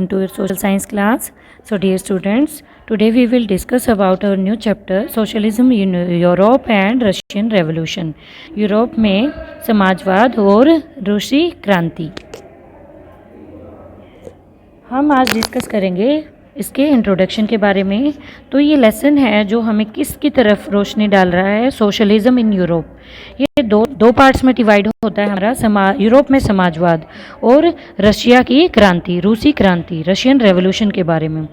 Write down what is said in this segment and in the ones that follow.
to your social science class. So dear students, today we will discuss about our new chapter Socialism in Europe and Russian Revolution. Europe में समाजवाद और रूसी क्रांति हम आज discuss करेंगे इसके इंट्रोडक्शन के बारे में। तो ये लेसन है जो हमें किसकी तरफ रोशनी डाल रहा है, सोशलिज्म इन यूरोप। ये दो पार्ट्स में डिवाइड होता है हमारा यूरोप में समाजवाद और रशिया की क्रांति, रूसी क्रांति, रशियन रेवोल्यूशन के बारे में।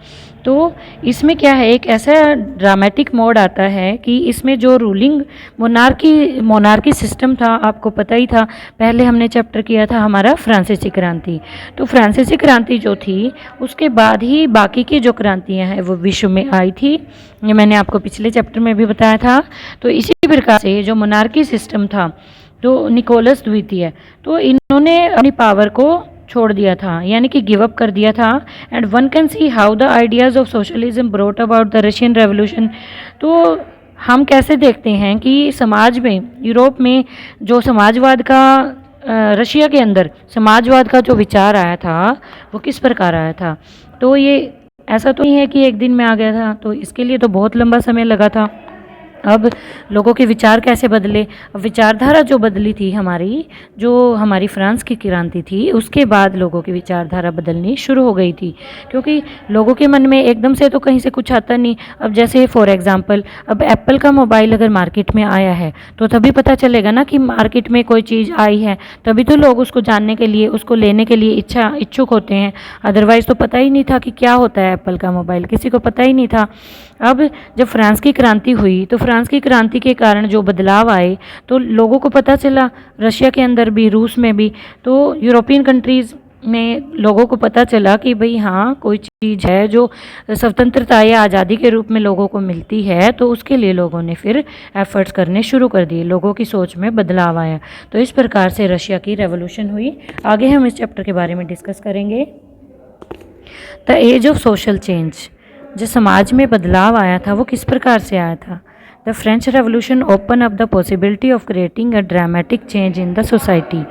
तो इसमें क्या है, एक ऐसा ड्रामेटिक मोड आता है कि इसमें जो रूलिंग मोनार्की सिस्टम था, आपको पता ही था, पहले हमने चैप्टर किया था हमारा फ्रांसीसी क्रांति। तो फ्रांसीसी क्रांति जो थी उसके बाद ही बाकी की जो क्रांतियां हैं वो विश्व में आई थी। ये मैंने आपको पिछले चैप्टर में भी बताया था। तो इसी प्रकार से जो मोनार्की सिस्टम था, तो निकोलस द्वितीय, तो इन्होंने अपनी पावर को छोड़ दिया था, यानी कि गिव अप कर दिया था। And one can see how the ideas of socialism brought about the Russian revolution. तो हम कैसे देखते हैं कि समाज में, यूरोप में जो समाजवाद का, रशिया के अंदर समाजवाद का जो विचार आया था वो किस प्रकार आया था। तो ये ऐसा तो नहीं है कि एक दिन में आ गया था, तो इसके लिए तो बहुत लंबा समय लगा था। अब लोगों के विचार कैसे बदले, अब विचारधारा जो बदली थी जो हमारी फ्रांस की क्रांति थी, उसके बाद लोगों की विचारधारा बदलनी शुरू हो गई थी, क्योंकि लोगों के मन में एकदम से तो कहीं से कुछ आता नहीं। अब जैसे फॉर एग्जांपल, अब एप्पल का मोबाइल अगर मार्केट में आया है तो तभी पता चलेगा ना कि मार्केट में कोई चीज़ आई है, तभी तो लोग उसको जानने के लिए, उसको लेने के लिए इच्छुक होते हैं। अदरवाइज़ तो पता ही नहीं था कि क्या होता है एप्पल का मोबाइल, किसी को पता ही नहीं था। अब जब फ्रांस की क्रांति हुई तो फ्रांस की क्रांति के कारण जो बदलाव आए तो लोगों को पता चला, रशिया के अंदर भी, रूस में भी, तो यूरोपियन कंट्रीज़ में लोगों को पता चला कि भाई हाँ, कोई चीज़ है जो स्वतंत्रता या आज़ादी के रूप में लोगों को मिलती है। तो उसके लिए लोगों ने फिर एफर्ट्स करने शुरू कर दिए, लोगों की सोच में बदलाव आया। तो इस प्रकार से रशिया की रेवोल्यूशन हुई। आगे हम इस चैप्टर के बारे में डिस्कस करेंगे। The age of social change, जो समाज में बदलाव आया था वो किस प्रकार से आया था। The French revolution open up the possibility of creating a dramatic change in the society.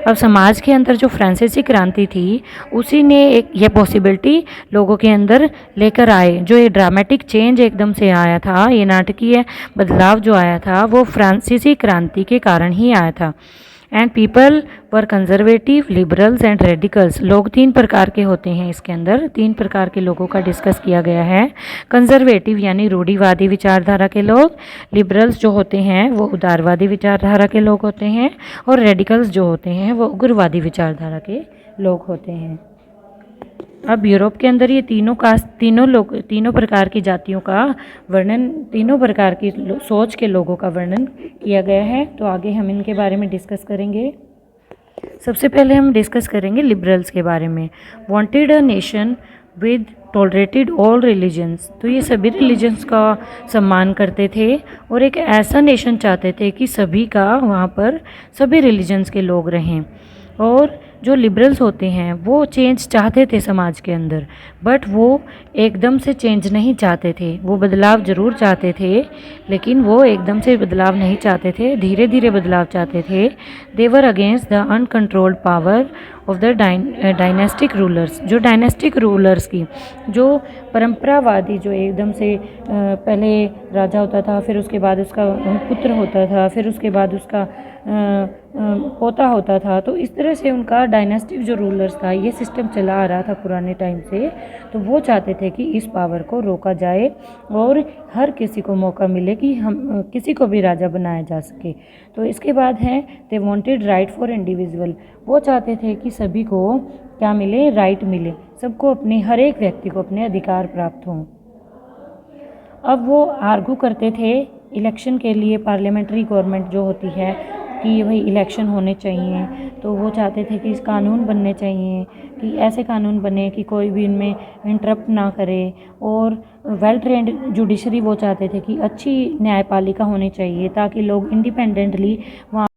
अब समाज के अंदर जो फ्रांसीसी क्रांति थी उसी ने एक ये पॉसिबिलिटी लोगों के अंदर लेकर आए। जो ये ड्रामेटिक चेंज एकदम से आया था, ये नाटकीय बदलाव जो आया था वो फ्रांसीसी क्रांति के कारण ही आया था। And people were conservative, liberals and radicals. लोग तीन प्रकार के होते हैं, इसके अंदर तीन प्रकार के लोगों का डिस्कस किया गया है। कंजर्वेटिव यानी रूढ़िवादी विचारधारा के लोग, लिबरल्स जो होते हैं वो उदारवादी विचारधारा के लोग होते हैं, और रेडिकल्स जो होते हैं वो उग्रवादी विचारधारा के लोग होते हैं। अब यूरोप के अंदर ये तीनों प्रकार की जातियों का वर्णन, तीनों प्रकार की सोच के लोगों का वर्णन किया गया है। तो आगे हम इनके बारे में डिस्कस करेंगे। सबसे पहले हम डिस्कस करेंगे लिबरल्स के बारे में। Wanted a nation with tolerated all religions. तो ये सभी रिलीजन्स का सम्मान करते थे और एक ऐसा नेशन चाहते थे कि सभी का वहाँ पर सभी रिलीजन्स के लोग रहें। और जो लिबरल्स होते हैं वो चेंज चाहते थे समाज के अंदर, बट वो एकदम से चेंज नहीं चाहते थे। वो बदलाव ज़रूर चाहते थे, लेकिन वो एकदम से बदलाव नहीं चाहते थे, धीरे धीरे बदलाव चाहते थे। They were against the uncontrolled power of the dynastic rulers. जो डायनेस्टिक रूलर्स की, जो परंपरावादी, जो एकदम से पहले राजा होता था, फिर उसके बाद उसका पुत्र होता था, फिर उसके बाद उसका पोता होता था। तो इस तरह से उनका डायनेस्टिक जो रूलर्स था, ये सिस्टम चला आ रहा था पुराने टाइम से। तो वो चाहते थे कि इस पावर को रोका जाए और हर किसी को मौका मिले कि हम किसी को भी राजा बनाया जा सके। तो इसके बाद है they wanted right for individual. वो चाहते थे कि सभी को क्या मिले, राइट मिले, सबको अपने, हर एक व्यक्ति को अपने अधिकार प्राप्त हों। अब वो आर्गू करते थे इलेक्शन के लिए, पार्लियामेंट्री गवर्नमेंट जो होती है कि भाई इलेक्शन होने चाहिए। तो वो चाहते थे कि इस कानून बनने चाहिए, कि ऐसे कानून बने कि कोई भी इनमें इंटरप्ट ना करे। और वेल ट्रेंड जुडिशरी वो चाहते थे कि अच्छी न्यायपालिका होनी चाहिए, ताकि लोग इंडिपेंडेंटली वहाँ